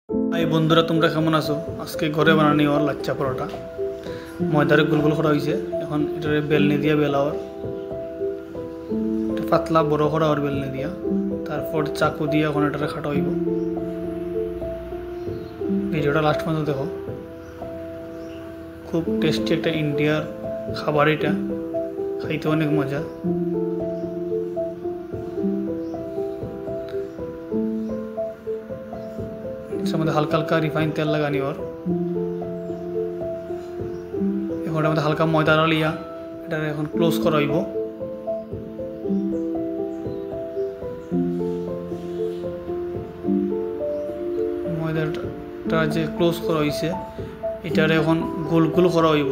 এই বন্ধুরা, তোমরা কেমন আছো? আজকে ঘরে বানানি ওর লাচ্চা পরোটা। ময়দারে গোল গোল করা হয়েছে, এখন এটারে বেলনি দিয়ে বেলাওয়ার, এটা পাতলা বড় করা ওর বেলনি দিয়া, তারপর চাকু দিয়ে এখন এটারে খাটা হইব। ভিডিওটা লাস্ট পর্যন্ত দেখো। খুব টেস্টি একটা ইন্ডিয়ার খাবার, এটা খাইতে অনেক মজা। এর মধ্যে হালকা হালকা রিফাইন তেল লাগানি ওর, এখন এটার মধ্যে হালকা ময়দা লিয়া এটা এখন ক্লোজ করা হইব। ময়দাটা যে ক্লোজ করা হয়েছে এটার এখন গোল গোল করা হইব।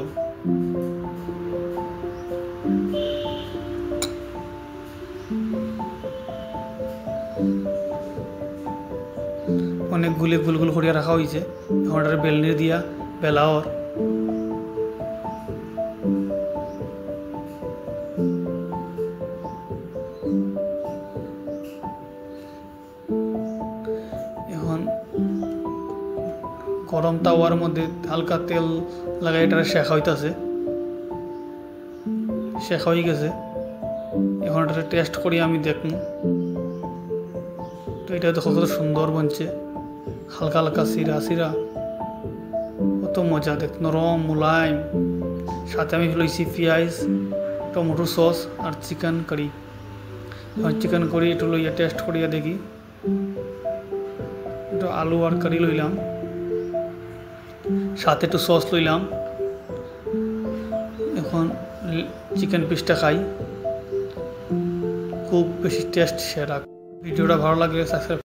অনেক গুলি গোল গোল করিয়া রাখা হয়েছে, এখন এটার বেলনি দিয়া বেলাওর। এখন গরম তাওয়ার মধ্যে হালকা তেল লাগাই এটা শেখা হইতেছে, শেখা হয়ে গেছে। এখন এটা টেস্ট করি আমি দেখুন। তো এটা দেখো কত সুন্দর বনছে, হালকা হালকা সিরা সিরা, কত মজা দেখ, নরম মুলায়ম। সাথে আমি লইছি পেঁয়াজ, টমেটো সস আর চিকেন কারি। এখন চিকেন কারি একটু লইয়া টেস্ট করিয়া দেখি। একটু আলু আর কারি লইলাম, সাথে একটু সস লইলাম। এখন চিকেন পিসটা খাই, খুব বেশি টেস্ট সেরা। ভিডিওটা ভালো লাগলে সাবস্ক্রাইব